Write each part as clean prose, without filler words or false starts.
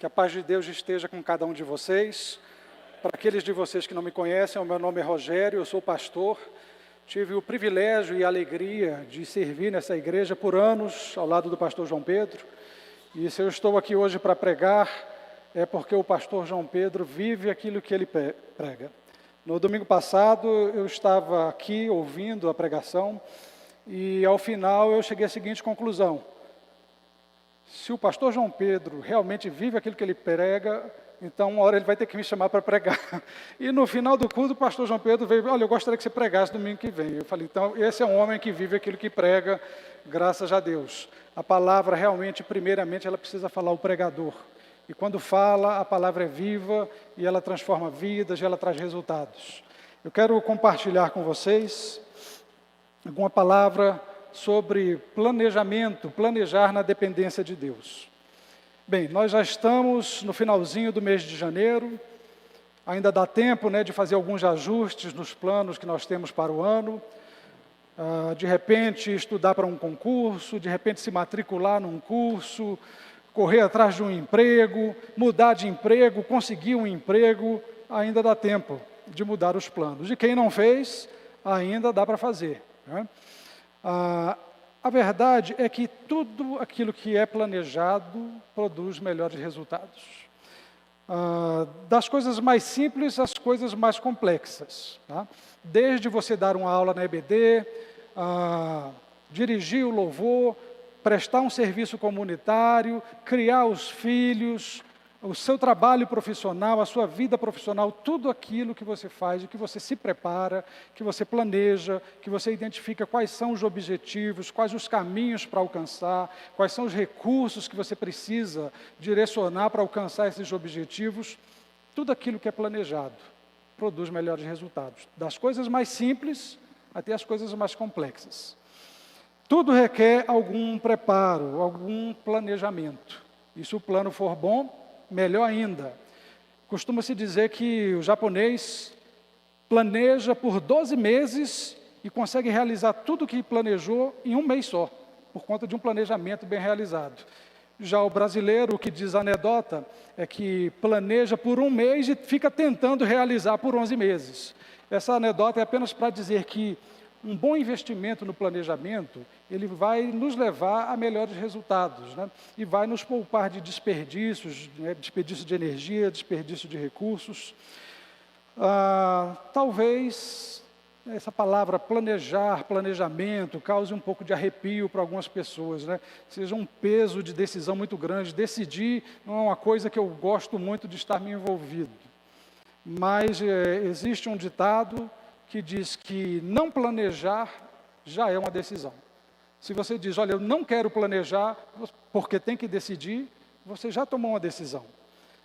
Que a paz de Deus esteja com cada um de vocês. Para aqueles de vocês que não me conhecem, o meu nome é Rogério, eu sou pastor. Tive o privilégio e a alegria de servir nessa igreja por anos, ao lado do pastor João Pedro. E se eu estou aqui hoje para pregar, é porque o pastor João Pedro vive aquilo que ele prega. No domingo passado, eu estava aqui ouvindo a pregação e, ao final, eu cheguei à seguinte conclusão. Se o pastor João Pedro realmente vive aquilo que ele prega, então uma hora ele vai ter que me chamar para pregar. E no final do culto, o pastor João Pedro veio, olha, eu gostaria que você pregasse domingo que vem. Eu falei, então, esse é um homem que vive aquilo que prega, graças a Deus. A palavra realmente, primeiramente, ela precisa falar o pregador. E quando fala, a palavra é viva e ela transforma vidas e ela traz resultados. Eu quero compartilhar com vocês alguma palavra sobre planejamento, planejar na dependência de Deus. Bem, nós já estamos no finalzinho do mês de janeiro, ainda dá tempo, de fazer alguns ajustes nos planos que nós temos para o ano, de repente estudar para um concurso, de repente se matricular num curso, correr atrás de um emprego, mudar de emprego, conseguir um emprego, ainda dá tempo de mudar os planos. E quem não fez, ainda dá para fazer, A verdade é que tudo aquilo que é planejado produz melhores resultados. Das coisas mais simples às coisas mais complexas. Desde você dar uma aula na EBD, dirigir o louvor, prestar um serviço comunitário, criar os filhos, o seu trabalho profissional, a sua vida profissional, tudo aquilo que você faz, que você se prepara, que você planeja, que você identifica quais são os objetivos, quais os caminhos para alcançar, quais são os recursos que você precisa direcionar para alcançar esses objetivos, tudo aquilo que é planejado produz melhores resultados, das coisas mais simples até as coisas mais complexas. Tudo requer algum preparo, algum planejamento. E se o plano for bom, melhor ainda. Costuma-se dizer que o japonês planeja por 12 meses e consegue realizar tudo o que planejou em um mês só, por conta de um planejamento bem realizado. Já o brasileiro, o que diz a anedota, é que planeja por um mês e fica tentando realizar por 11 meses. Essa anedota é apenas para dizer que um bom investimento no planejamento, ele vai nos levar a melhores resultados, e vai nos poupar de desperdícios, desperdício de energia, desperdício de recursos. Talvez essa palavra planejar, planejamento, cause um pouco de arrepio para algumas pessoas, seja um peso de decisão muito grande. Decidir não é uma coisa que eu gosto muito de estar me envolvido, mas existe um ditado que diz que não planejar já é uma decisão. Se você diz, olha, eu não quero planejar, porque tem que decidir, você já tomou uma decisão.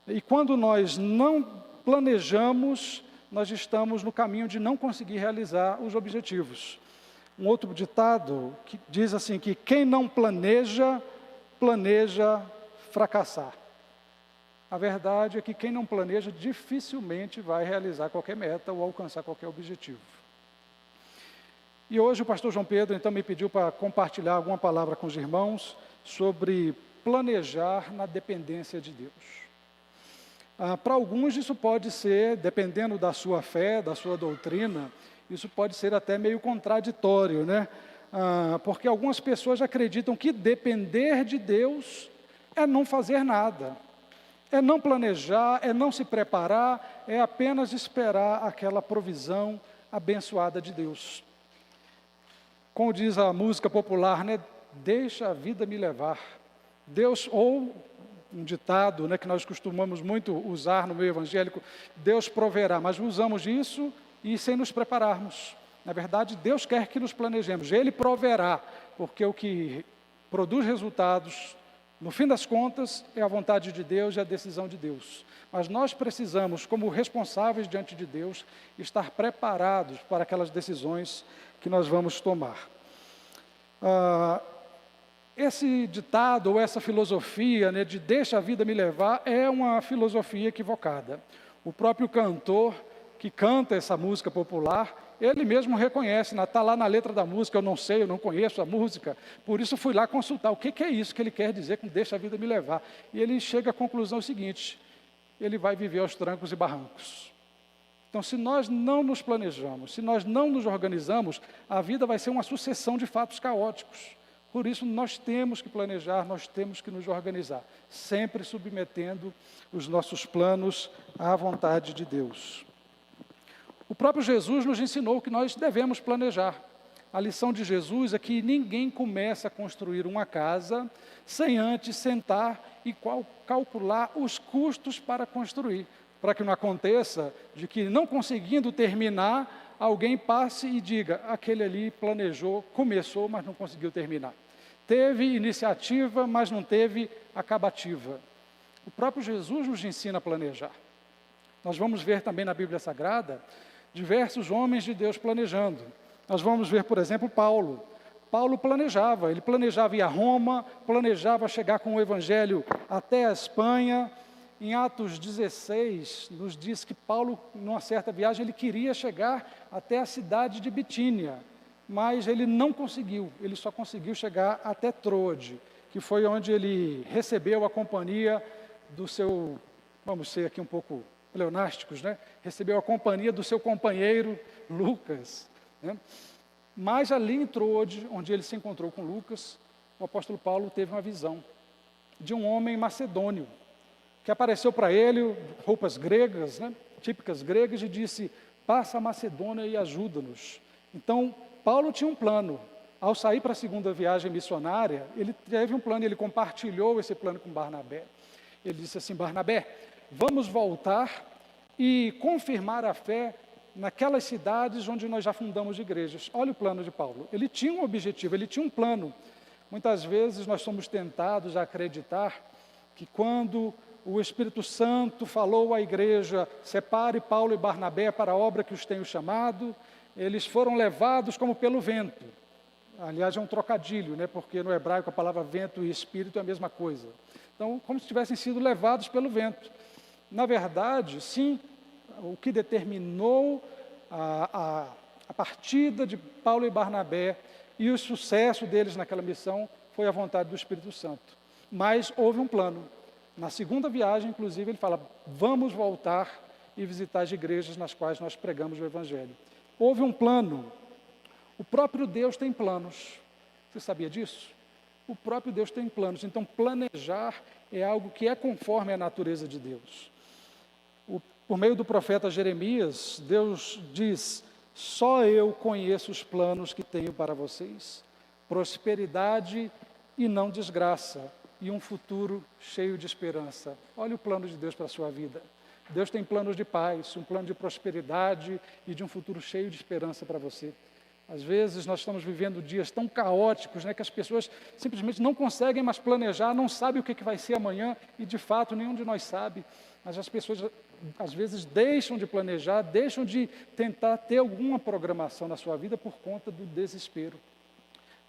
E quando nós não planejamos, nós estamos no caminho de não conseguir realizar os objetivos. Um outro ditado que diz assim, que quem não planeja, planeja fracassar. A verdade é que quem não planeja dificilmente vai realizar qualquer meta ou alcançar qualquer objetivo. E hoje o pastor João Pedro então me pediu para compartilhar alguma palavra com os irmãos sobre planejar na dependência de Deus. Para alguns isso pode ser, dependendo da sua fé, da sua doutrina, isso pode ser até meio contraditório, porque algumas pessoas acreditam que depender de Deus é não fazer nada. É não planejar, é não se preparar, é apenas esperar aquela provisão abençoada de Deus. Como diz a música popular, deixa a vida me levar. Deus, ou um ditado que nós costumamos muito usar no meio evangélico, Deus proverá, mas usamos isso e sem nos prepararmos. Na verdade, Deus quer que nos planejemos, Ele proverá, porque o que produz resultados, no fim das contas, é a vontade de Deus e a decisão de Deus. Mas nós precisamos, como responsáveis diante de Deus, estar preparados para aquelas decisões que nós vamos tomar. Esse ditado ou essa filosofia de deixa a vida me levar é uma filosofia equivocada. O próprio cantor que canta essa música popular, Ele mesmo reconhece, está lá na letra da música, eu não sei, eu não conheço a música, por isso fui lá consultar, o que é isso que ele quer dizer com deixa a vida me levar? E ele chega à conclusão seguinte, ele vai viver aos trancos e barrancos. Então, se nós não nos planejamos, se nós não nos organizamos, a vida vai ser uma sucessão de fatos caóticos. Por isso, nós temos que planejar, nós temos que nos organizar, sempre submetendo os nossos planos à vontade de Deus. O próprio Jesus nos ensinou que nós devemos planejar. A lição de Jesus é que ninguém começa a construir uma casa sem antes sentar e calcular os custos para construir, para que não aconteça de que, não conseguindo terminar, alguém passe e diga, aquele ali planejou, começou, mas não conseguiu terminar. Teve iniciativa, mas não teve acabativa. O próprio Jesus nos ensina a planejar. Nós vamos ver também na Bíblia Sagrada diversos homens de Deus planejando. Nós vamos ver, por exemplo, Paulo. Paulo planejava, ele planejava ir a Roma, planejava chegar com o Evangelho até a Espanha. Em Atos 16, nos diz que Paulo, numa certa viagem, ele queria chegar até a cidade de Bitínia, mas ele não conseguiu, ele só conseguiu chegar até Troade, que foi onde ele recebeu a companhia do seu, vamos ser aqui um pouco pleonásticos, né? Recebeu a companhia do seu companheiro Lucas, né? Mas ali em Troade, onde ele se encontrou com Lucas, o apóstolo Paulo teve uma visão de um homem macedônio, que apareceu para ele, roupas gregas, né? Típicas gregas, e disse, passa a Macedônia e ajuda-nos. Então, Paulo tinha um plano. Ao sair para a segunda viagem missionária, ele teve um plano, ele compartilhou esse plano com Barnabé. Ele disse assim, Barnabé, vamos voltar e confirmar a fé naquelas cidades onde nós já fundamos igrejas. Olha o plano de Paulo. Ele tinha um objetivo, ele tinha um plano. Muitas vezes nós somos tentados a acreditar que quando o Espírito Santo falou à igreja, separe Paulo e Barnabé para a obra que os tenho chamado, eles foram levados como pelo vento. Aliás, é um trocadilho, né? Porque no hebraico a palavra vento e espírito é a mesma coisa. Então, como se tivessem sido levados pelo vento. Na verdade, sim, o que determinou a partida de Paulo e Barnabé e o sucesso deles naquela missão foi a vontade do Espírito Santo. Mas houve um plano. Na segunda viagem, inclusive, ele fala, vamos voltar e visitar as igrejas nas quais nós pregamos o Evangelho. Houve um plano. O próprio Deus tem planos. Você sabia disso? O próprio Deus tem planos. Então, planejar é algo que é conforme a natureza de Deus. Por meio do profeta Jeremias, Deus diz, só eu conheço os planos que tenho para vocês. Prosperidade e não desgraça. E um futuro cheio de esperança. Olha o plano de Deus para a sua vida. Deus tem planos de paz, um plano de prosperidade e de um futuro cheio de esperança para você. Às vezes nós estamos vivendo dias tão caóticos, né, que as pessoas simplesmente não conseguem mais planejar, não sabem o que vai ser amanhã, e de fato nenhum de nós sabe. Mas as pessoas às vezes deixam de planejar, deixam de tentar ter alguma programação na sua vida por conta do desespero.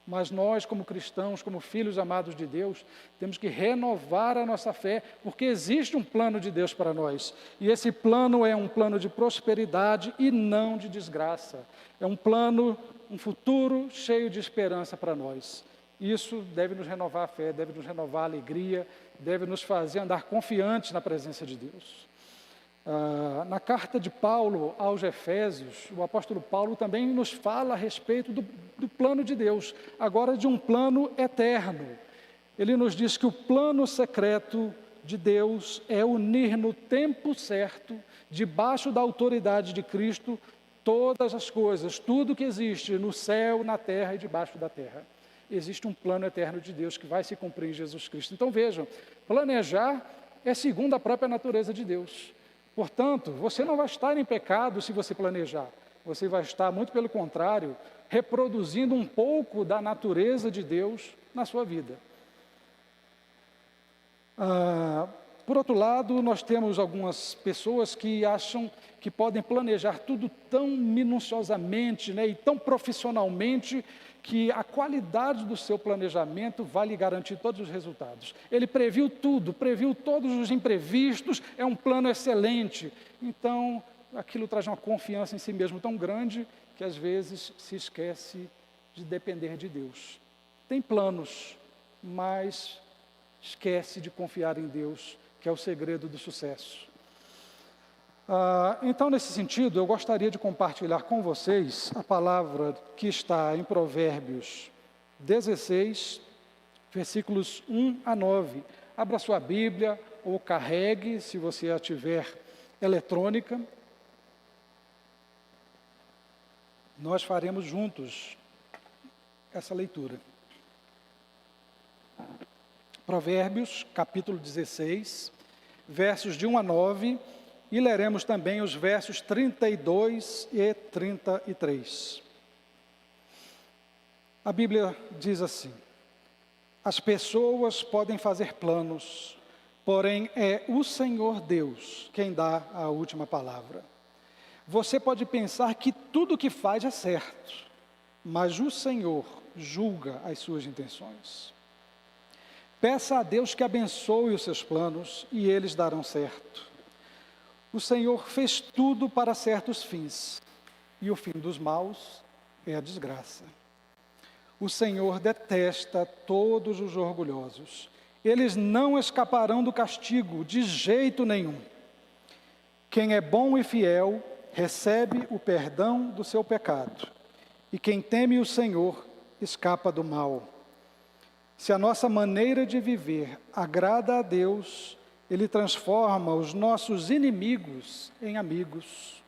Mas nós, como cristãos, como filhos amados de Deus, temos que renovar a nossa fé, porque existe um plano de Deus para nós. E esse plano é um plano de prosperidade e não de desgraça. É um plano, um futuro cheio de esperança para nós. Isso deve nos renovar a fé, deve nos renovar a alegria, deve nos fazer andar confiantes na presença de Deus. Na carta de Paulo aos Efésios, o apóstolo Paulo também nos fala a respeito do plano de Deus, agora de um plano eterno. Ele nos diz que o plano secreto de Deus é unir no tempo certo, debaixo da autoridade de Cristo, todas as coisas, tudo que existe no céu, na terra e debaixo da terra. Existe um plano eterno de Deus que vai se cumprir em Jesus Cristo. Então vejam, planejar é segundo a própria natureza de Deus. Portanto, você não vai estar em pecado se você planejar. Você vai estar, muito pelo contrário, reproduzindo um pouco da natureza de Deus na sua vida. Por outro lado, nós temos algumas pessoas que acham que podem planejar tudo tão minuciosamente, né, e tão profissionalmente, que a qualidade do seu planejamento vai lhe garantir todos os resultados. Ele previu tudo, previu todos os imprevistos, é um plano excelente. Então, aquilo traz uma confiança em si mesmo tão grande que às vezes se esquece de depender de Deus. Tem planos, mas esquece de confiar em Deus, que é o segredo do sucesso. Então, nesse sentido, eu gostaria de compartilhar com vocês a palavra que está em Provérbios 16, versículos 1 a 9. Abra sua Bíblia ou carregue, se você a tiver eletrônica. Nós faremos juntos essa leitura. Provérbios, capítulo 16, versos de 1 a 9, e leremos também os versos 32 e 33. A Bíblia diz assim: as pessoas podem fazer planos, porém é o Senhor Deus quem dá a última palavra. Você pode pensar que tudo que faz é certo, mas o Senhor julga as suas intenções. Peça a Deus que abençoe os seus planos e eles darão certo. O Senhor fez tudo para certos fins, e o fim dos maus é a desgraça. O Senhor detesta todos os orgulhosos. Eles não escaparão do castigo de jeito nenhum. Quem é bom e fiel recebe o perdão do seu pecado, e quem teme o Senhor escapa do mal. Se a nossa maneira de viver agrada a Deus, Ele transforma os nossos inimigos em amigos.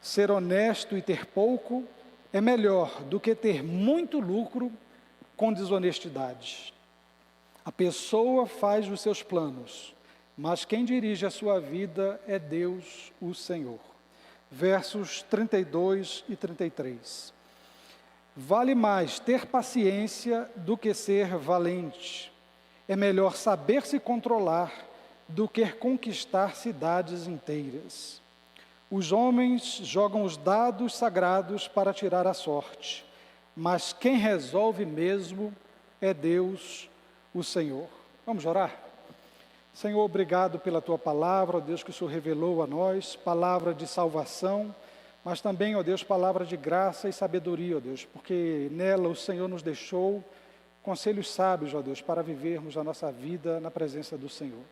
Ser honesto e ter pouco é melhor do que ter muito lucro com desonestidade. A pessoa faz os seus planos, mas quem dirige a sua vida é Deus, o Senhor. Versos 32 e 33. Vale mais ter paciência do que ser valente. É melhor saber se controlar do que conquistar cidades inteiras. Os homens jogam os dados sagrados para tirar a sorte, mas quem resolve mesmo é Deus, o Senhor. Vamos orar? Senhor, obrigado pela Tua palavra, ó Deus, que o Senhor revelou a nós, palavra de salvação, mas também, ó Deus, palavra de graça e sabedoria, ó Deus, porque nela o Senhor nos deixou conselhos sábios, ó Deus, para vivermos a nossa vida na presença do Senhor.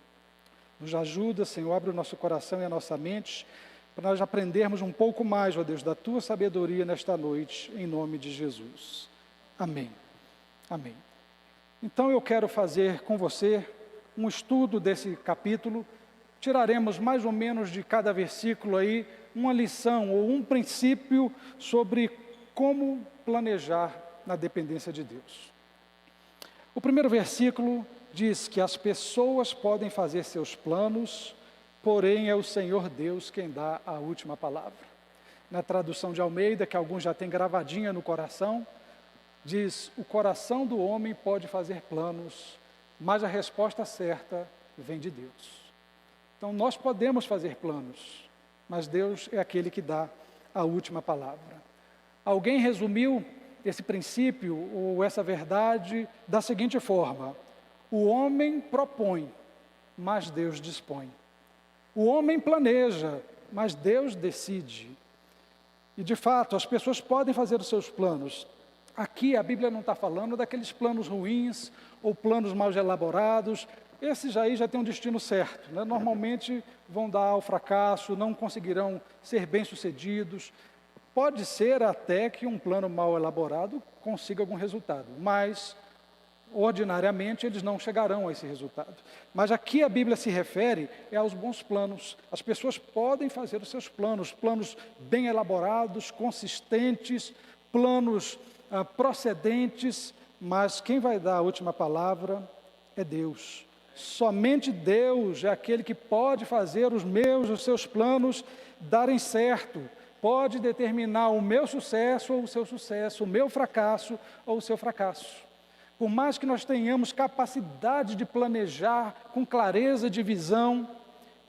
Nos ajuda, Senhor, abre o nosso coração e a nossa mente, para nós aprendermos um pouco mais, ó Deus, da Tua sabedoria nesta noite, em nome de Jesus. Amém. Amém. Então eu quero fazer com você um estudo desse capítulo. Tiraremos mais ou menos de cada versículo aí uma lição ou um princípio sobre como planejar na dependência de Deus. O primeiro versículo diz que as pessoas podem fazer seus planos, porém é o Senhor Deus quem dá a última palavra. Na tradução de Almeida, que alguns já têm gravadinha no coração, diz: o coração do homem pode fazer planos, mas a resposta certa vem de Deus. Então nós podemos fazer planos, mas Deus é aquele que dá a última palavra. Alguém resumiu esse princípio ou essa verdade da seguinte forma: o homem propõe, mas Deus dispõe. O homem planeja, mas Deus decide. E de fato, as pessoas podem fazer os seus planos. Aqui a Bíblia não está falando daqueles planos ruins ou planos mal elaborados. Esses aí já têm um destino certo, né? Normalmente vão dar ao fracasso, não conseguirão ser bem-sucedidos. Pode ser até que um plano mal elaborado consiga algum resultado, mas ordinariamente eles não chegarão a esse resultado. Mas aqui a Bíblia se refere aos bons planos. As pessoas podem fazer os seus planos, planos bem elaborados, consistentes, planos procedentes, mas quem vai dar a última palavra é Deus. Somente Deus é aquele que pode fazer os seus planos darem certo, pode determinar o meu sucesso ou o seu sucesso, o meu fracasso ou o seu fracasso. Por mais que nós tenhamos capacidade de planejar com clareza de visão,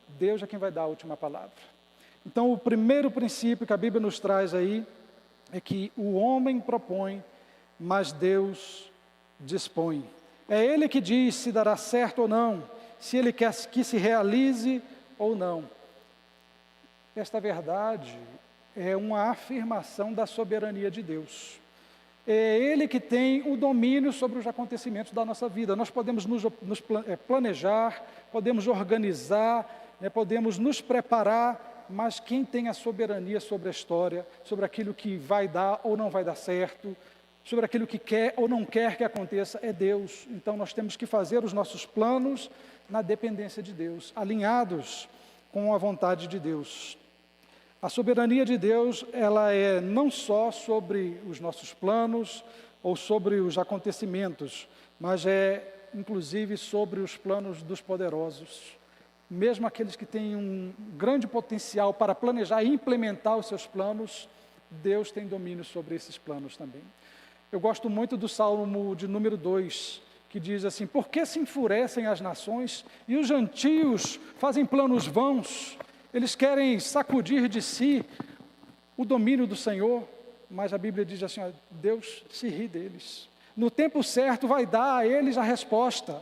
Deus é quem vai dar a última palavra. Então, o primeiro princípio que a Bíblia nos traz aí é que o homem propõe, mas Deus dispõe. É Ele que diz se dará certo ou não, se Ele quer que se realize ou não. Esta verdade é uma afirmação da soberania de Deus. É Ele que tem o domínio sobre os acontecimentos da nossa vida. Nós podemos nos planejar, podemos organizar, podemos nos preparar, mas quem tem a soberania sobre a história, sobre aquilo que vai dar ou não vai dar certo, sobre aquilo que quer ou não quer que aconteça, é Deus. Então nós temos que fazer os nossos planos na dependência de Deus, alinhados com a vontade de Deus. A soberania de Deus, ela é não só sobre os nossos planos ou sobre os acontecimentos, mas é inclusive sobre os planos dos poderosos. Mesmo aqueles que têm um grande potencial para planejar e implementar os seus planos, Deus tem domínio sobre esses planos também. Eu gosto muito do Salmo de número 2, que diz assim: por que se enfurecem as nações e os gentios fazem planos vãos? Eles querem sacudir de si o domínio do Senhor, mas a Bíblia diz assim, Deus se ri deles. No tempo certo vai dar a eles a resposta,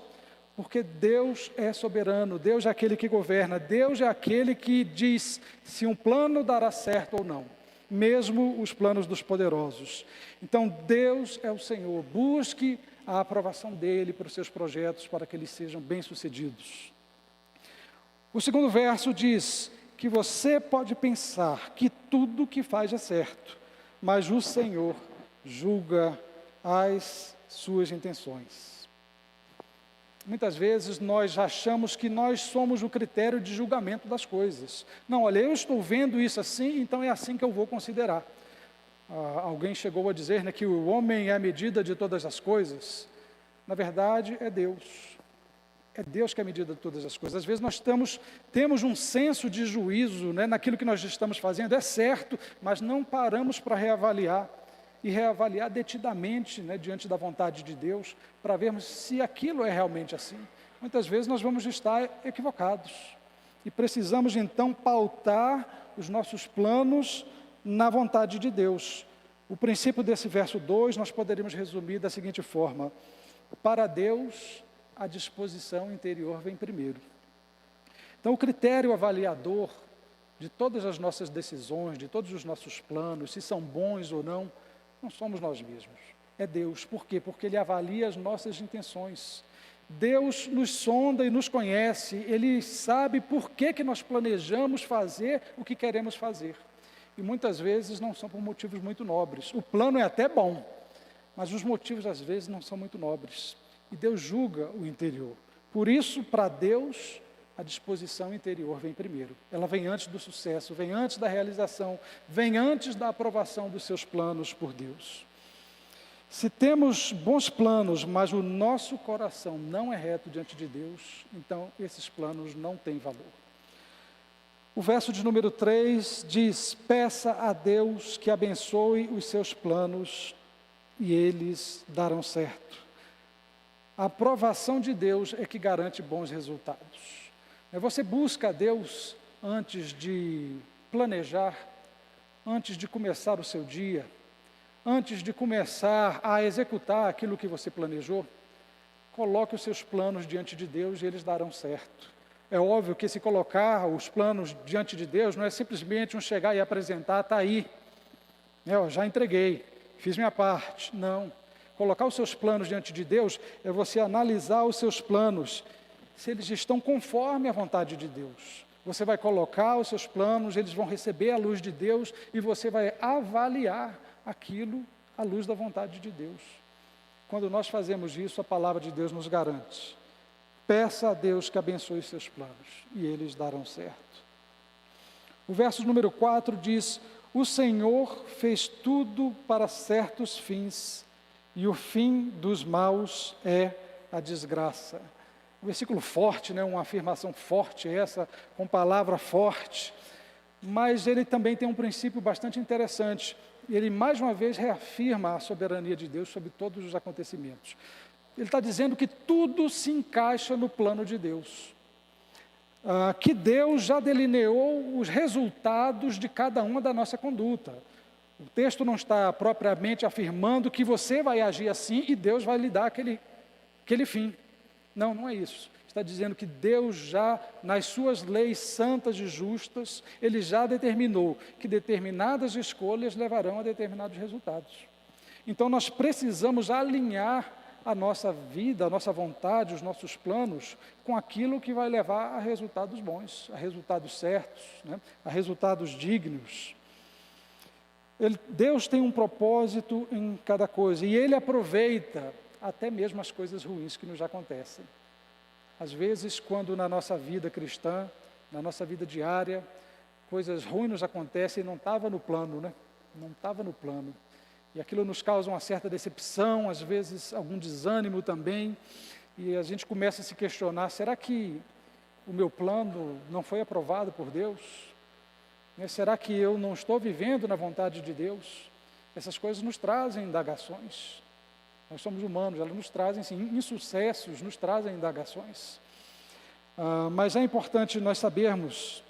porque Deus é soberano, Deus é aquele que governa, Deus é aquele que diz se um plano dará certo ou não, mesmo os planos dos poderosos. Então Deus é o Senhor, busque a aprovação dEle para os seus projetos, para que eles sejam bem-sucedidos. O segundo verso diz que você pode pensar que tudo que faz é certo, mas o Senhor julga as suas intenções. Muitas vezes nós achamos que nós somos o critério de julgamento das coisas. Não, olha, eu estou vendo isso assim, então é assim que eu vou considerar. Alguém chegou a dizer, que o homem é a medida de todas as coisas. Na verdade, é Deus. É Deus que é a medida de todas as coisas. Às vezes nós temos um senso de juízo, naquilo que nós estamos fazendo, é certo, mas não paramos para reavaliar, e reavaliar detidamente, diante da vontade de Deus, para vermos se aquilo é realmente assim. Muitas vezes nós vamos estar equivocados, e precisamos então pautar os nossos planos na vontade de Deus. O princípio desse verso 2 nós poderíamos resumir da seguinte forma: para Deus, a disposição interior vem primeiro. Então, o critério avaliador de todas as nossas decisões, de todos os nossos planos, se são bons ou não somos nós mesmos, é Deus. Por quê? Porque Ele avalia as nossas intenções. Deus nos sonda e nos conhece, Ele sabe por que nós planejamos fazer o que queremos fazer. E muitas vezes não são por motivos muito nobres. O plano é até bom, mas os motivos às vezes não são muito nobres. E Deus julga o interior. Por isso, para Deus, a disposição interior vem primeiro. Ela vem antes do sucesso, vem antes da realização, vem antes da aprovação dos seus planos por Deus. Se temos bons planos, mas o nosso coração não é reto diante de Deus, então esses planos não têm valor. O verso de número 3 diz: peça a Deus que abençoe os seus planos e eles darão certo. A aprovação de Deus é que garante bons resultados. Você busca a Deus antes de planejar, antes de começar o seu dia, antes de começar a executar aquilo que você planejou. Coloque os seus planos diante de Deus e eles darão certo. É óbvio que se colocar os planos diante de Deus não é simplesmente um chegar e apresentar, está aí, já entreguei, fiz minha parte. Não. Colocar os seus planos diante de Deus é você analisar os seus planos, se eles estão conforme a vontade de Deus. Você vai colocar os seus planos, eles vão receber a luz de Deus e você vai avaliar aquilo à luz da vontade de Deus. Quando nós fazemos isso, a palavra de Deus nos garante: peça a Deus que abençoe os seus planos e eles darão certo. O verso número 4 diz: o Senhor fez tudo para certos fins, e o fim dos maus é a desgraça. Um versículo forte, uma afirmação forte essa, com palavra forte, mas ele também tem um princípio bastante interessante. Ele mais uma vez reafirma a soberania de Deus sobre todos os acontecimentos. Ele está dizendo que tudo se encaixa no plano de Deus. Que Deus já delineou os resultados de cada uma da nossa conduta. O texto não está propriamente afirmando que você vai agir assim e Deus vai lhe dar aquele fim. Não é isso. Está dizendo que Deus já, nas suas leis santas e justas, Ele já determinou que determinadas escolhas levarão a determinados resultados. Então nós precisamos alinhar a nossa vida, a nossa vontade, os nossos planos, com aquilo que vai levar a resultados bons, a resultados certos, né? A resultados dignos. Deus tem um propósito em cada coisa, e Ele aproveita até mesmo as coisas ruins que nos acontecem. Às vezes, quando na nossa vida cristã, na nossa vida diária, coisas ruins nos acontecem e não estava no plano, né? Não estava no plano. E aquilo nos causa uma certa decepção, às vezes algum desânimo também, e a gente começa a se questionar, será que o meu plano não foi aprovado por Deus? Será que eu não estou vivendo na vontade de Deus? Essas coisas nos trazem indagações. Nós somos humanos, elas nos trazem insucessos, nos trazem indagações. Mas é importante nós sabermos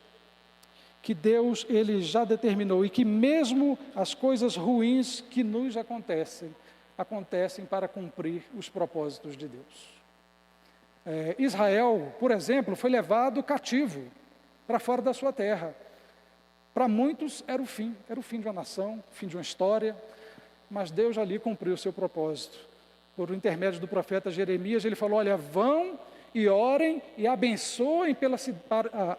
que Deus, Ele já determinou, e que mesmo as coisas ruins que nos acontecem, acontecem para cumprir os propósitos de Deus. Israel, por exemplo, foi levado cativo para fora da sua terra. Para muitos era o fim de uma nação, o fim de uma história, mas Deus ali cumpriu o seu propósito. Por intermédio do profeta Jeremias, ele falou, olha, vão e orem e abençoem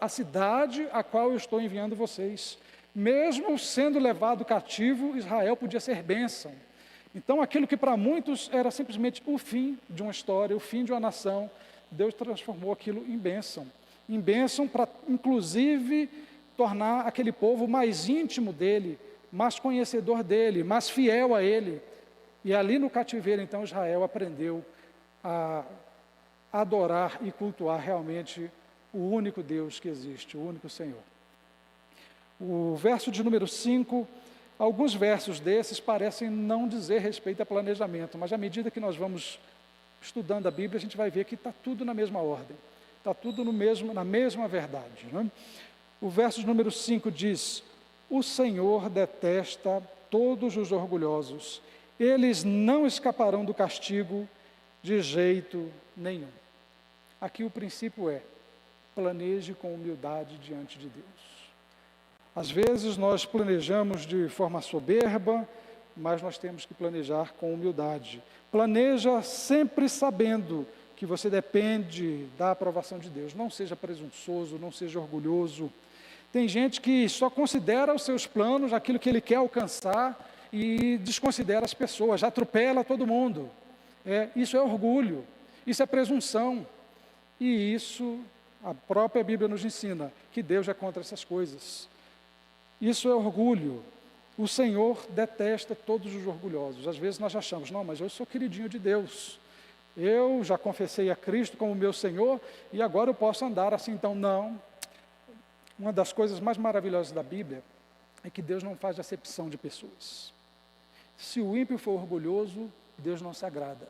a cidade a qual eu estou enviando vocês. Mesmo sendo levado cativo, Israel podia ser bênção. Então, aquilo que para muitos era simplesmente o fim de uma história, o fim de uma nação, Deus transformou aquilo em bênção para, inclusive, tornar aquele povo mais íntimo dele, mais conhecedor dele, mais fiel a ele. E ali no cativeiro, então, Israel aprendeu a adorar e cultuar realmente o único Deus que existe, o único Senhor. O verso de número 5, alguns versos desses parecem não dizer respeito a planejamento, mas à medida que nós vamos estudando a Bíblia, a gente vai ver que está tudo na mesma ordem, está tudo na mesma verdade, né? O verso de número 5 diz, o Senhor detesta todos os orgulhosos, eles não escaparão do castigo de jeito nenhum. Aqui o princípio é, planeje com humildade diante de Deus. Às vezes nós planejamos de forma soberba, mas nós temos que planejar com humildade. Planeja sempre sabendo que você depende da aprovação de Deus. Não seja presunçoso, não seja orgulhoso. Tem gente que só considera os seus planos, aquilo que ele quer alcançar, e desconsidera as pessoas, atropela todo mundo. Isso é orgulho, isso é presunção. E isso, a própria Bíblia nos ensina, que Deus é contra essas coisas. Isso é orgulho. O Senhor detesta todos os orgulhosos. Às vezes nós achamos, não, mas eu sou queridinho de Deus. Eu já confessei a Cristo como meu Senhor e agora eu posso andar assim. Então, não. Uma das coisas mais maravilhosas da Bíblia é que Deus não faz acepção de pessoas. Se o ímpio for orgulhoso, Deus não se agrada.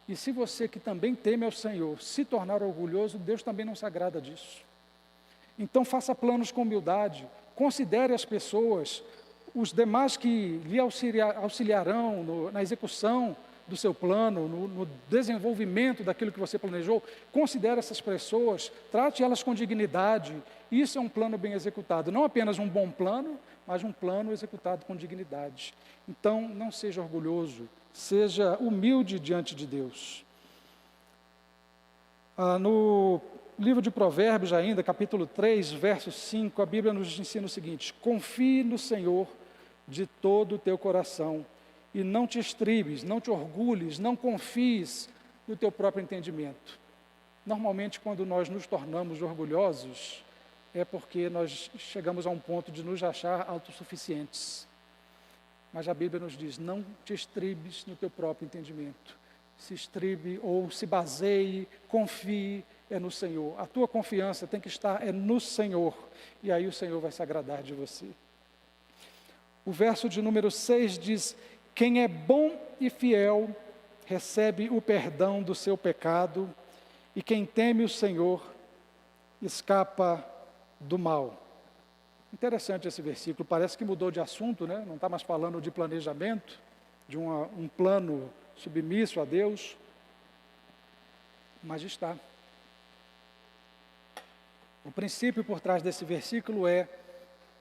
E se você que também teme ao Senhor se tornar orgulhoso, Deus também não se agrada disso. Então faça planos com humildade, considere as pessoas, os demais que lhe auxiliarão na execução do seu plano, no desenvolvimento daquilo que você planejou, considere essas pessoas, trate elas com dignidade. Isso é um plano bem executado, não apenas um bom plano, mas um plano executado com dignidade. Então, não seja orgulhoso, seja humilde diante de Deus. No livro de Provérbios ainda, capítulo 3, verso 5, a Bíblia nos ensina o seguinte, confie no Senhor de todo o teu coração, e não te estribes, não te orgulhes, não confies no teu próprio entendimento. Normalmente, quando nós nos tornamos orgulhosos, é porque nós chegamos a um ponto de nos achar autossuficientes. Mas a Bíblia nos diz, não te estribes no teu próprio entendimento. Se estribe ou se baseie, confie, é no Senhor. A tua confiança tem que estar no Senhor, e aí o Senhor vai se agradar de você. O verso de número 6 diz, quem é bom e fiel, recebe o perdão do seu pecado, e quem teme o Senhor, escapa do mal. Interessante esse versículo, parece que mudou de assunto, né? Não está mais falando de planejamento, de um plano submisso a Deus, mas está. O princípio por trás desse versículo é: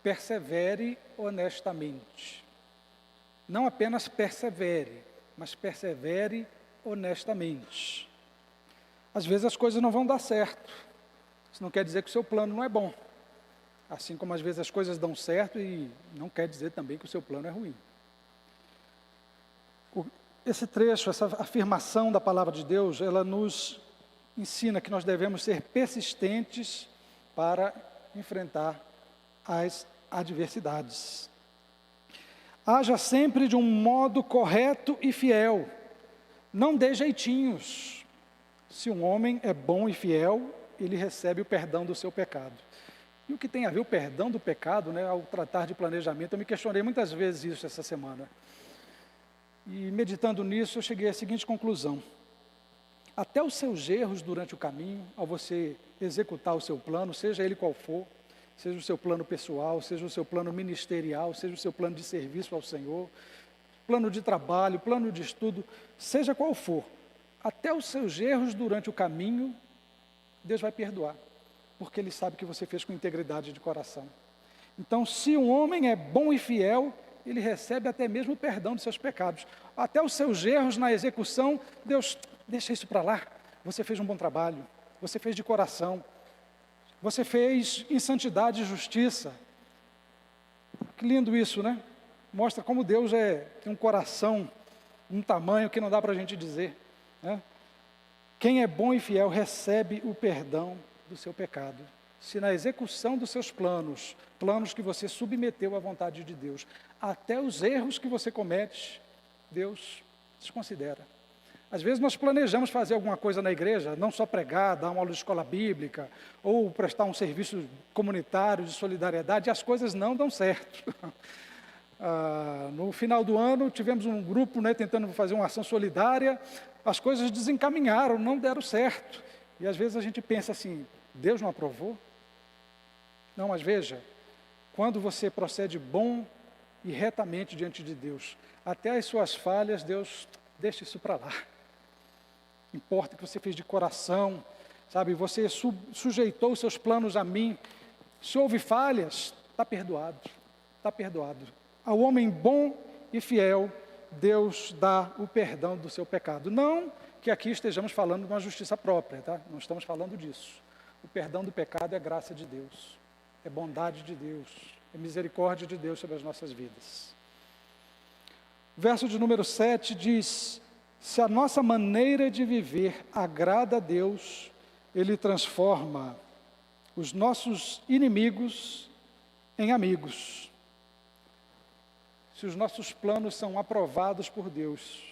persevere honestamente. Não apenas persevere, mas persevere honestamente. Às vezes as coisas não vão dar certo. Isso não quer dizer que o seu plano não é bom. Assim como às vezes as coisas dão certo e não quer dizer também que o seu plano é ruim. Esse trecho, essa afirmação da palavra de Deus, ela nos ensina que nós devemos ser persistentes para enfrentar as adversidades. Haja sempre de um modo correto e fiel. Não dê jeitinhos. Se um homem é bom e fiel, ele recebe o perdão do seu pecado. E o que tem a ver o perdão do pecado, né, ao tratar de planejamento? Eu me questionei muitas vezes isso essa semana. E meditando nisso, eu cheguei à seguinte conclusão: até os seus erros durante o caminho, ao você executar o seu plano, seja ele qual for, seja o seu plano pessoal, seja o seu plano ministerial, seja o seu plano de serviço ao Senhor, plano de trabalho, plano de estudo, seja qual for, até os seus erros durante o caminho, Deus vai perdoar, porque Ele sabe que você fez com integridade de coração. Então, se um homem é bom e fiel, ele recebe até mesmo o perdão dos seus pecados. Até os seus erros na execução, Deus, deixa isso para lá. Você fez um bom trabalho, você fez de coração, você fez em santidade e justiça. Que lindo isso, né? Mostra como Deus tem um coração, um tamanho que não dá para a gente dizer, né? Quem é bom e fiel recebe o perdão do seu pecado. Se na execução dos seus planos que você submeteu à vontade de Deus, até os erros que você comete, Deus desconsidera. Às vezes nós planejamos fazer alguma coisa na igreja, não só pregar, dar uma aula de escola bíblica, ou prestar um serviço comunitário de solidariedade, e as coisas não dão certo. No final do ano, tivemos um grupo, né, tentando fazer uma ação solidária, as coisas desencaminharam, não deram certo. E às vezes a gente pensa assim, Deus não aprovou? Não, mas veja, quando você procede bom e retamente diante de Deus, até as suas falhas, Deus deixa isso para lá. Importa que você fez de coração, sabe? Você sujeitou os seus planos a mim. Se houve falhas, está perdoado, está perdoado. Ao homem bom e fiel, Deus dá o perdão do seu pecado. Não que aqui estejamos falando de uma justiça própria, tá? Não estamos falando disso. O perdão do pecado é graça de Deus, é bondade de Deus, é misericórdia de Deus sobre as nossas vidas. Verso de número 7 diz: se a nossa maneira de viver agrada a Deus, Ele transforma os nossos inimigos em amigos. Se os nossos planos são aprovados por Deus,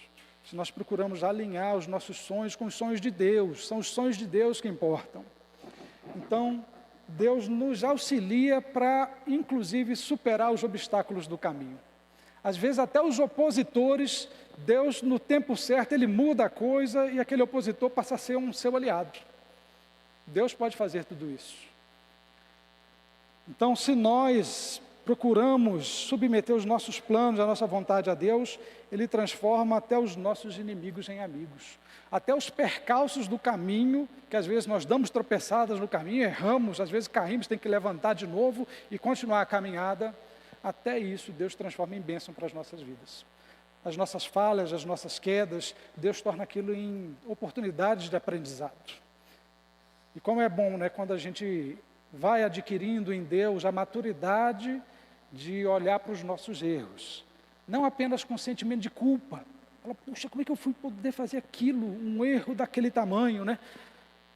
se nós procuramos alinhar os nossos sonhos com os sonhos de Deus, são os sonhos de Deus que importam. Então, Deus nos auxilia para, inclusive, superar os obstáculos do caminho. Às vezes, até os opositores, Deus, no tempo certo, Ele muda a coisa e aquele opositor passa a ser um seu aliado. Deus pode fazer tudo isso. Então, se nós procuramos submeter os nossos planos, a nossa vontade a Deus, Ele transforma até os nossos inimigos em amigos. Até os percalços do caminho, que às vezes nós damos tropeçadas no caminho, erramos, às vezes caímos, tem que levantar de novo e continuar a caminhada. Até isso Deus transforma em bênção para as nossas vidas. As nossas falhas, as nossas quedas, Deus torna aquilo em oportunidades de aprendizado. E como é bom, né, quando a gente vai adquirindo em Deus a maturidade de olhar para os nossos erros. Não apenas com sentimento de culpa. Fala, puxa, como é que eu fui poder fazer aquilo, um erro daquele tamanho, né?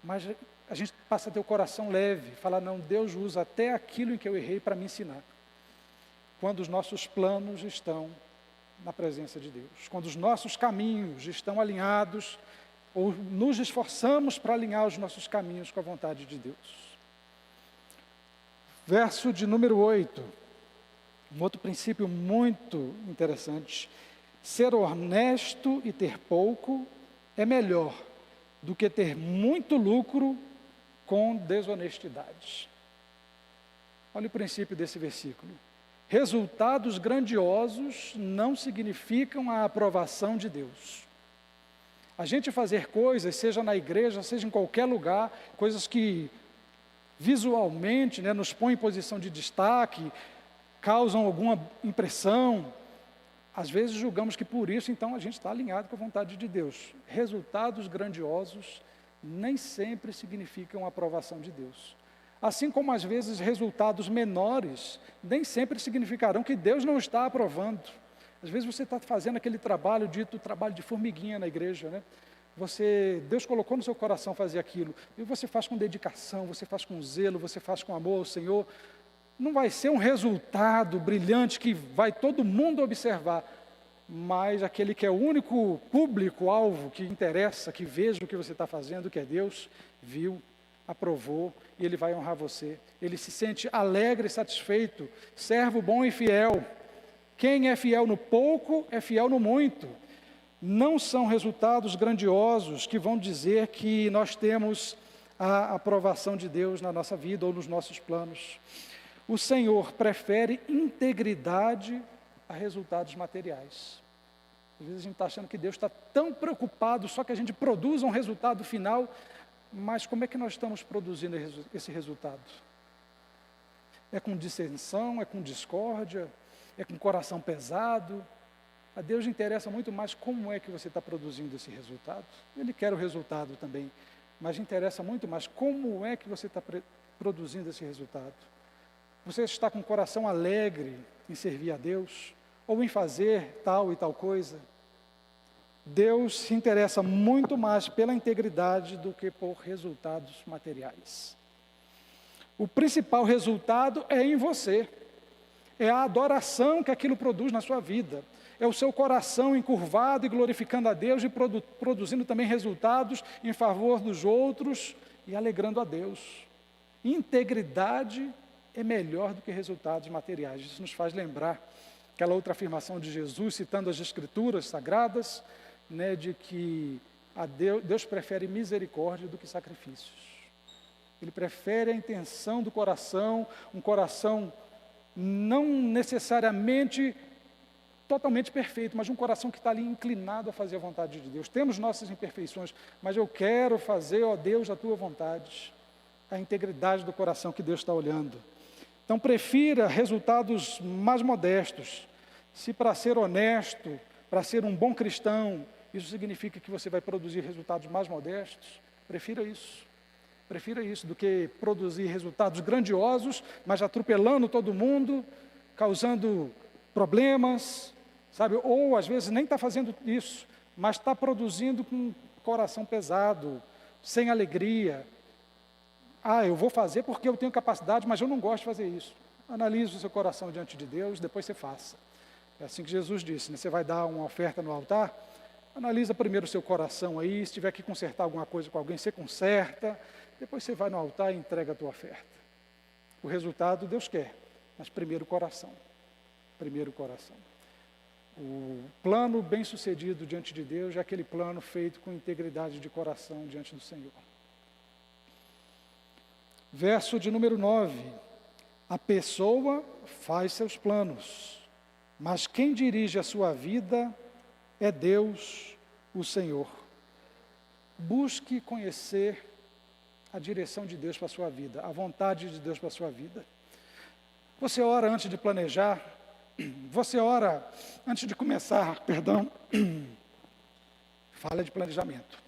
Mas a gente passa a ter o coração leve, fala, não, Deus usa até aquilo em que eu errei para me ensinar. Quando os nossos planos estão na presença de Deus, quando os nossos caminhos estão alinhados, ou nos esforçamos para alinhar os nossos caminhos com a vontade de Deus. Verso de número 8, um outro princípio muito interessante. Ser honesto e ter pouco é melhor do que ter muito lucro com desonestidade. Olha o princípio desse versículo. Resultados grandiosos não significam a aprovação de Deus. A gente fazer coisas, seja na igreja, seja em qualquer lugar, coisas que visualmente, né, nos põem em posição de destaque, causam alguma impressão, às vezes julgamos que por isso, então, a gente está alinhado com a vontade de Deus. Resultados grandiosos nem sempre significam a aprovação de Deus. Assim como, às vezes, resultados menores nem sempre significarão que Deus não está aprovando. Às vezes você está fazendo aquele trabalho, dito trabalho de formiguinha na igreja, né? Deus colocou no seu coração fazer aquilo, e você faz com dedicação, você faz com zelo, você faz com amor ao Senhor. Não vai ser um resultado brilhante que vai todo mundo observar, mas aquele que é o único público-alvo que interessa, que veja o que você está fazendo, que é Deus, viu, aprovou, e Ele vai honrar você. Ele se sente alegre e satisfeito, servo bom e fiel. Quem é fiel no pouco, é fiel no muito. Não são resultados grandiosos que vão dizer que nós temos a aprovação de Deus na nossa vida ou nos nossos planos. O Senhor prefere integridade a resultados materiais. Às vezes a gente está achando que Deus está tão preocupado só que a gente produza um resultado final, mas como é que nós estamos produzindo esse resultado? É com dissensão, é com discórdia, é com coração pesado? A Deus interessa muito mais como é que você está produzindo esse resultado. Ele quer o resultado também, mas interessa muito mais como é que você está produzindo esse resultado. Você está com o coração alegre em servir a Deus, ou em fazer tal e tal coisa? Deus se interessa muito mais pela integridade do que por resultados materiais. O principal resultado é em você, é a adoração que aquilo produz na sua vida, é o seu coração encurvado e glorificando a Deus e produzindo também resultados em favor dos outros e alegrando a Deus. Integridade é melhor do que resultados materiais. Isso nos faz lembrar aquela outra afirmação de Jesus, citando as Escrituras Sagradas, né, de que Deus prefere misericórdia do que sacrifícios. Ele prefere a intenção do coração, um coração não necessariamente totalmente perfeito, mas um coração que está ali inclinado a fazer a vontade de Deus. Temos nossas imperfeições, mas eu quero fazer, ó Deus, a tua vontade. A integridade do coração que Deus está olhando. Então, prefira resultados mais modestos. Se para ser honesto, para ser um bom cristão, isso significa que você vai produzir resultados mais modestos, prefira isso. Prefira isso do que produzir resultados grandiosos, mas atropelando todo mundo, causando problemas, sabe? Ou às vezes nem está fazendo isso, mas está produzindo com coração pesado, sem alegria. Eu vou fazer porque eu tenho capacidade, mas eu não gosto de fazer isso. Analise o seu coração diante de Deus, depois você faça. É assim que Jesus disse, né? Você vai dar uma oferta no altar, analisa primeiro o seu coração aí, se tiver que consertar alguma coisa com alguém, você conserta, depois você vai no altar e entrega a tua oferta. O resultado Deus quer, mas primeiro o coração. Primeiro o coração. O plano bem-sucedido diante de Deus é aquele plano feito com integridade de coração diante do Senhor. Verso de número 9. A pessoa faz seus planos, mas quem dirige a sua vida é Deus, o Senhor. Busque conhecer a direção de Deus para a sua vida, a vontade de Deus para a sua vida. Você ora antes de planejar, você ora antes de começar, fala de planejamento.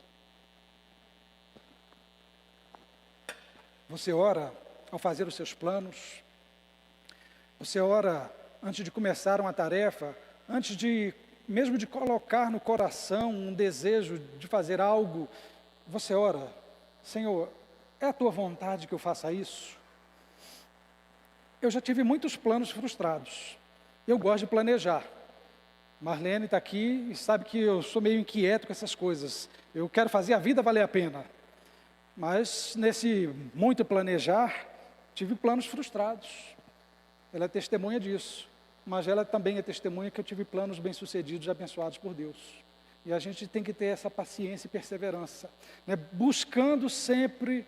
Você ora ao fazer os seus planos, você ora antes de começar uma tarefa, antes de, mesmo de colocar no coração um desejo de fazer algo, você ora, Senhor, é a tua vontade que eu faça isso? Eu já tive muitos planos frustrados, eu gosto de planejar. Marlene está aqui e sabe que eu sou meio inquieto com essas coisas, eu quero fazer a vida valer a pena. Mas nesse muito planejar, tive planos frustrados. Ela é testemunha disso. Mas ela também é testemunha que eu tive planos bem-sucedidos e abençoados por Deus. E a gente tem que ter essa paciência e perseverança, né? Buscando sempre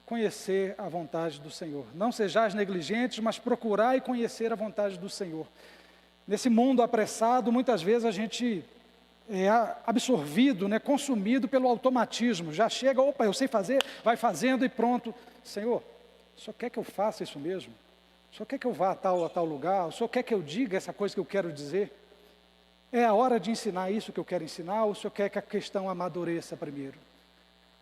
conhecer a vontade do Senhor. Não sejais negligentes, mas procurai conhecer a vontade do Senhor. Nesse mundo apressado, muitas vezes a gente é absorvido, né, consumido pelo automatismo. Já chega, opa, eu sei fazer, vai fazendo e pronto. Senhor, O senhor quer que eu faça isso mesmo? O senhor quer que eu vá a tal lugar? O senhor quer que eu diga essa coisa que eu quero dizer? É a hora de ensinar isso que eu quero ensinar, ou o senhor quer que a questão amadureça primeiro?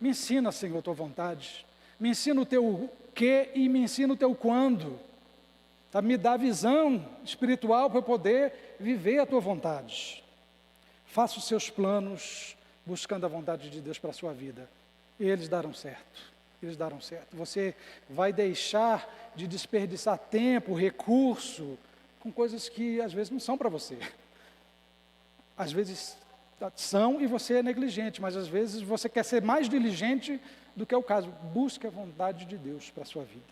Me ensina, Senhor, a tua vontade. Me ensina o teu quê e me ensina o teu quando. Tá? Me dá visão espiritual para eu poder viver a tua vontade. Faça os seus planos buscando a vontade de Deus para a sua vida. E eles darão certo. Eles darão certo. Você vai deixar de desperdiçar tempo, recurso, com coisas que às vezes não são para você. Às vezes são e você é negligente, mas às vezes você quer ser mais diligente do que é o caso. Busque a vontade de Deus para a sua vida.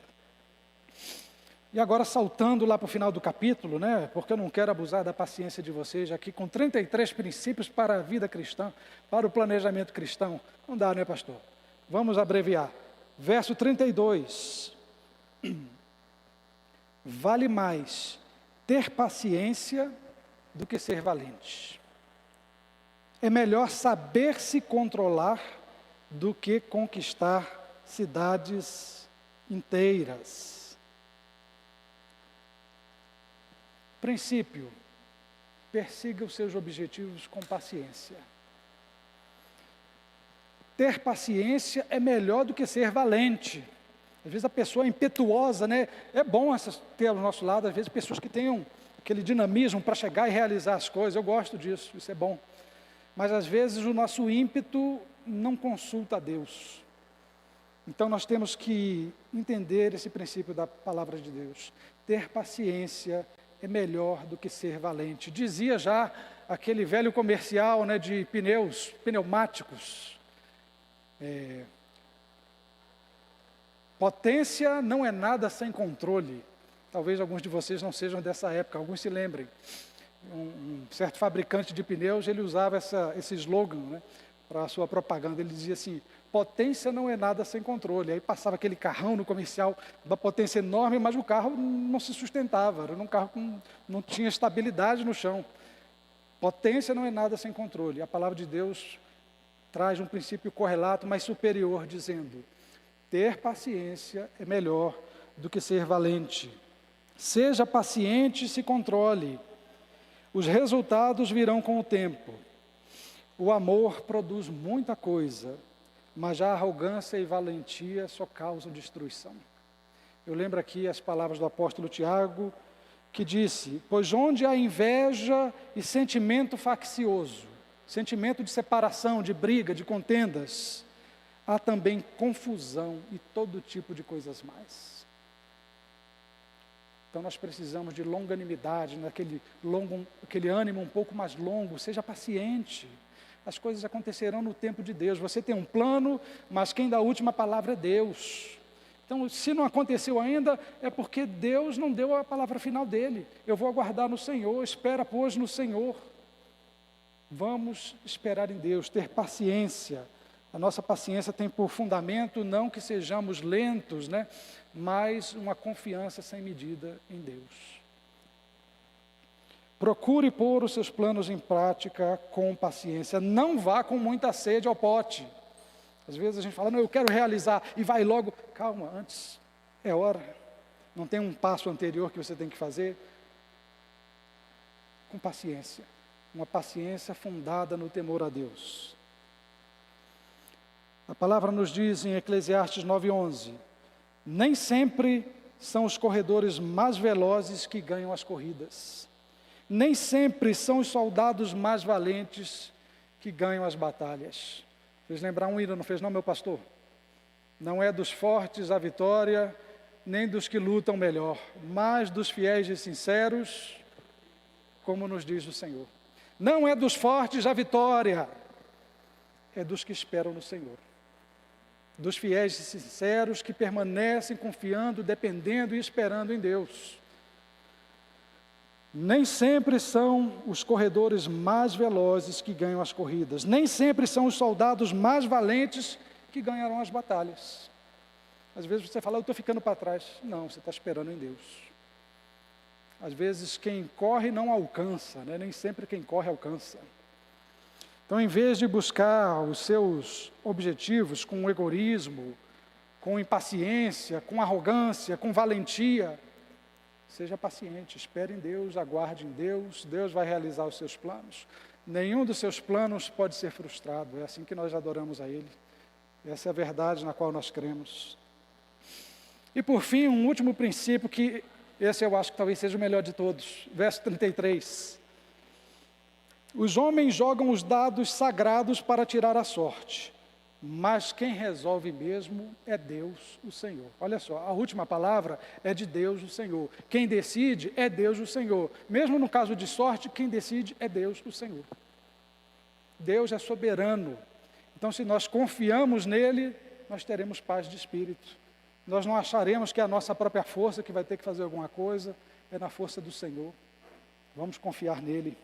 E agora saltando lá para o final do capítulo, né, porque eu não quero abusar da paciência de vocês aqui, com 33 princípios para a vida cristã, para o planejamento cristão. Não dá, né, pastor? Vamos abreviar. Verso 32. Vale mais ter paciência do que ser valente. É melhor saber se controlar do que conquistar cidades inteiras. Princípio: persiga os seus objetivos com paciência. Ter paciência é melhor do que ser valente. Às vezes a pessoa é impetuosa, né? É bom ter ao nosso lado, às vezes, pessoas que tenham aquele dinamismo para chegar e realizar as coisas. Eu gosto disso, isso é bom. Mas às vezes o nosso ímpeto não consulta a Deus. Então nós temos que entender esse princípio da palavra de Deus. Ter paciência é melhor do que ser valente. Dizia já aquele velho comercial, né, de pneumáticos. Potência não é nada sem controle. Talvez alguns de vocês não sejam dessa época, alguns se lembrem. Um certo fabricante de pneus, ele usava esse slogan, né, para a sua propaganda. Ele dizia assim: potência não é nada sem controle. Aí passava aquele carrão no comercial, uma potência enorme, mas o carro não se sustentava, era um carro que não tinha estabilidade no chão. Potência não é nada sem controle. A palavra de Deus traz um princípio correlato, mas superior, dizendo: ter paciência é melhor do que ser valente. Seja paciente e se controle. Os resultados virão com o tempo. O amor produz muita coisa, mas já a arrogância e valentia só causam destruição. Eu lembro aqui as palavras do apóstolo Tiago, que disse: pois onde há inveja e sentimento faccioso, sentimento de separação, de briga, de contendas, há também confusão e todo tipo de coisas mais. Então nós precisamos de longanimidade, aquele ânimo um pouco mais longo. Seja paciente, as coisas acontecerão no tempo de Deus. Você tem um plano, mas quem dá a última palavra é Deus. Então, se não aconteceu ainda, é porque Deus não deu a palavra final dele. Eu vou aguardar no Senhor, espera, pois, no Senhor. Vamos esperar em Deus, ter paciência. A nossa paciência tem por fundamento não que sejamos lentos, né, mas uma confiança sem medida em Deus. Procure pôr os seus planos em prática com paciência. Não vá com muita sede ao pote. Às vezes a gente fala: não, eu quero realizar, e vai logo. Calma, antes é hora. Não tem um passo anterior que você tem que fazer? Com paciência. Uma paciência fundada no temor a Deus. A palavra nos diz em Eclesiastes 9:11: nem sempre são os corredores mais velozes que ganham as corridas. Nem sempre são os soldados mais valentes que ganham as batalhas. Fez lembrar um hino, não fez não, meu pastor? Não é dos fortes a vitória, nem dos que lutam melhor, mas dos fiéis e sinceros, como nos diz o Senhor. Não é dos fortes a vitória, é dos que esperam no Senhor. Dos fiéis e sinceros que permanecem confiando, dependendo e esperando em Deus. Nem sempre são os corredores mais velozes que ganham as corridas. Nem sempre são os soldados mais valentes que ganharão as batalhas. Às vezes você fala: eu estou ficando para trás. Não, você está esperando em Deus. Às vezes quem corre não alcança, né? Nem sempre quem corre alcança. Então, em vez de buscar os seus objetivos com egoísmo, com impaciência, com arrogância, com valentia. Seja paciente, espere em Deus, aguarde em Deus, Deus vai realizar os seus planos. Nenhum dos seus planos pode ser frustrado, é assim que nós adoramos a Ele. Essa é a verdade na qual nós cremos. E por fim, um último princípio que esse eu acho que talvez seja o melhor de todos. Verso 33. Os homens jogam os dados sagrados para tirar a sorte, mas quem resolve mesmo é Deus, o Senhor. Olha só, a última palavra é de Deus, o Senhor. Quem decide é Deus, o Senhor. Mesmo no caso de sorte, quem decide é Deus, o Senhor. Deus é soberano. Então, se nós confiamos nele, nós teremos paz de espírito. Nós não acharemos que é a nossa própria força que vai ter que fazer alguma coisa, é na força do Senhor. Vamos confiar nele.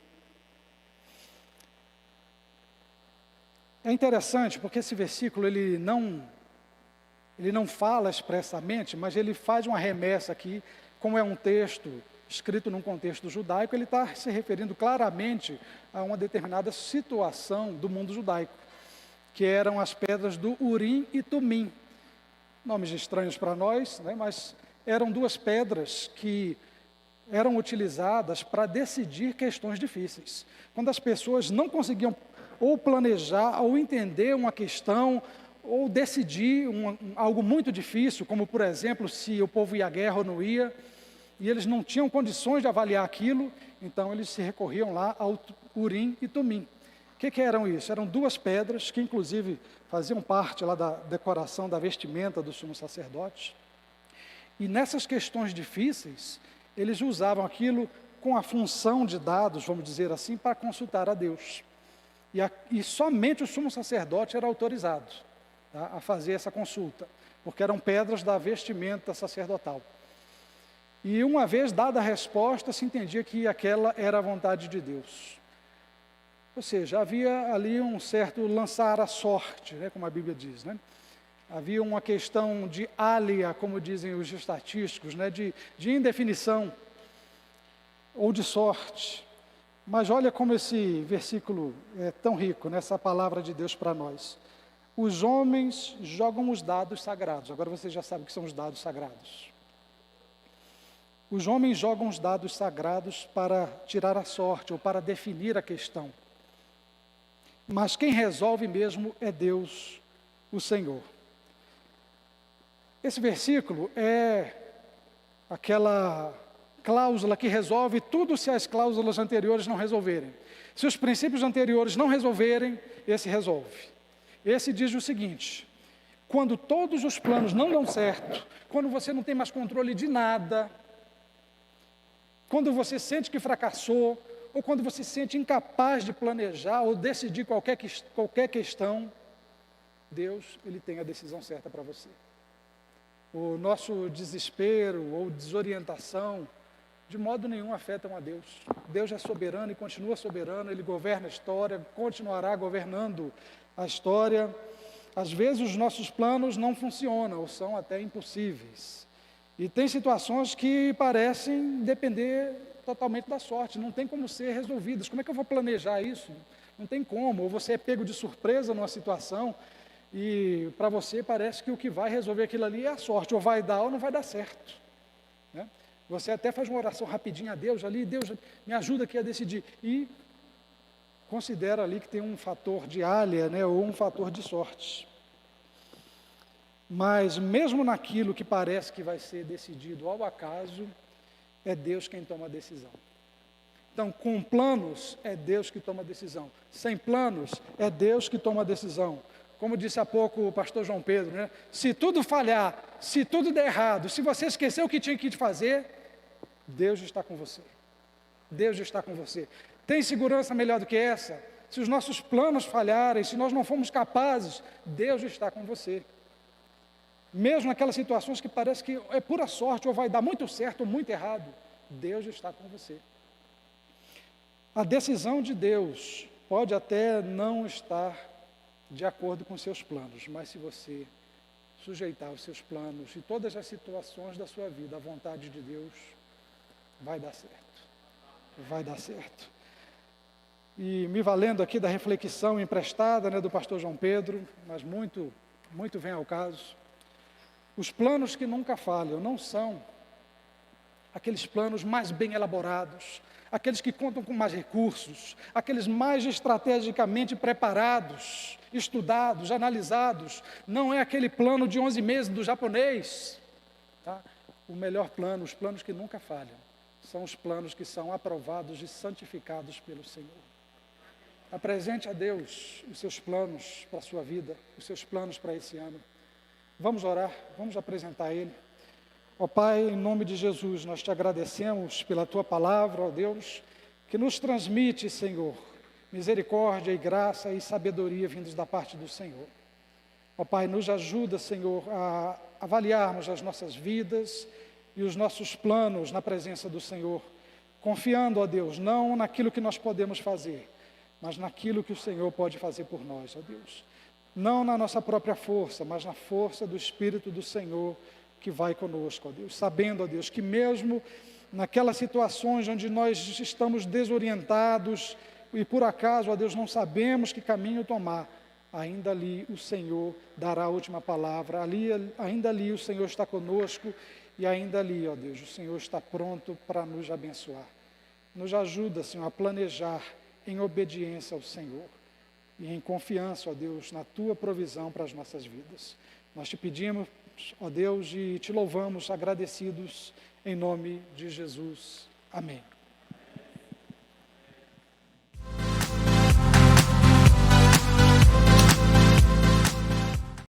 É interessante porque esse versículo ele não fala expressamente, mas ele faz uma remessa aqui, como é um texto escrito num contexto judaico, ele está se referindo claramente a uma determinada situação do mundo judaico, que eram as pedras do Urim e Tumim. Nomes estranhos para nós, né, mas eram duas pedras que eram utilizadas para decidir questões difíceis. Quando as pessoas não conseguiam ou planejar, ou entender uma questão, ou decidir algo muito difícil, como por exemplo, se o povo ia à guerra ou não ia, e eles não tinham condições de avaliar aquilo, então eles se recorriam lá ao Urim e Tumim. O que eram isso? Eram duas pedras que inclusive faziam parte lá da decoração da vestimenta do sumo sacerdote. E nessas questões difíceis, eles usavam aquilo com a função de dados, vamos dizer assim, para consultar a Deus. E somente o sumo sacerdote era autorizado, tá, a fazer essa consulta, porque eram pedras da vestimenta sacerdotal. E uma vez dada a resposta, se entendia que aquela era a vontade de Deus. Ou seja, havia ali um certo lançar a sorte, né, como a Bíblia diz, né? Havia uma questão de ália, como dizem os estatísticos, né, de indefinição ou de sorte. Mas olha como esse versículo é tão rico, nessa palavra de Deus para nós. Os homens jogam os dados sagrados. Agora você já sabe o que são os dados sagrados. Os homens jogam os dados sagrados para tirar a sorte ou para definir a questão. Mas quem resolve mesmo é Deus, o Senhor. Esse versículo é aquela cláusula que resolve tudo se as cláusulas anteriores não resolverem. Se os princípios anteriores não resolverem, esse resolve. Esse diz o seguinte: quando todos os planos não dão certo, quando você não tem mais controle de nada, quando você sente que fracassou, ou quando você se sente incapaz de planejar ou decidir qualquer questão, Deus, Ele tem a decisão certa para você. O nosso desespero ou desorientação, de modo nenhum afetam a Deus. Deus é soberano e continua soberano, Ele governa a história, continuará governando a história. Às vezes os nossos planos não funcionam ou são até impossíveis. E tem situações que parecem depender totalmente da sorte, não tem como ser resolvidas. Como é que eu vou planejar isso? Não tem como. Ou você é pego de surpresa numa situação e para você parece que o que vai resolver aquilo ali é a sorte, ou vai dar ou não vai dar certo, né? Você até faz uma oração rapidinho a Deus ali, Deus me ajuda aqui a decidir, e considera ali que tem um fator de ália, né, ou um fator de sorte. Mas mesmo naquilo que parece que vai ser decidido ao acaso, é Deus quem toma a decisão. Então, com planos, é Deus que toma a decisão. Sem planos, é Deus que toma a decisão. Como disse há pouco o pastor João Pedro, né? Se tudo falhar, se tudo der errado, se você esqueceu o que tinha que fazer, Deus está com você. Deus está com você. Tem segurança melhor do que essa? Se os nossos planos falharem, se nós não formos capazes, Deus está com você. Mesmo naquelas situações que parece que é pura sorte, ou vai dar muito certo ou muito errado, Deus está com você. A decisão de Deus pode até não estar de acordo com seus planos, mas se você sujeitar os seus planos e todas as situações da sua vida à vontade de Deus, vai dar certo. Vai dar certo. E me valendo aqui da reflexão emprestada, né, do pastor João Pedro, mas muito vem ao caso. Os planos que nunca falham não são aqueles planos mais bem elaborados, aqueles que contam com mais recursos, aqueles mais estrategicamente preparados, estudados, analisados. Não é aquele plano de 11 meses do japonês. Tá? O melhor plano, os planos que nunca falham, são os planos que são aprovados e santificados pelo Senhor. Apresente a Deus os seus planos para a sua vida, os seus planos para esse ano. Vamos orar, vamos apresentar a Ele. Ó Pai, em nome de Jesus, nós te agradecemos pela Tua palavra, ó Deus, que nos transmite, Senhor, misericórdia e graça e sabedoria vindos da parte do Senhor. Ó Pai, nos ajuda, Senhor, a avaliarmos as nossas vidas e os nossos planos na presença do Senhor, confiando, ó Deus, não naquilo que nós podemos fazer, mas naquilo que o Senhor pode fazer por nós, ó Deus. Não na nossa própria força, mas na força do Espírito do Senhor que vai conosco, ó Deus. Sabendo, ó Deus, que mesmo naquelas situações onde nós estamos desorientados e por acaso, ó Deus, não sabemos que caminho tomar, ainda ali o Senhor dará a última palavra, ainda ali o Senhor está conosco e ainda ali, ó Deus, o Senhor está pronto para nos abençoar. Nos ajuda, Senhor, a planejar em obediência ao Senhor e em confiança, ó Deus, na Tua provisão para as nossas vidas. Nós te pedimos, ó Deus, e te louvamos agradecidos em nome de Jesus. Amém.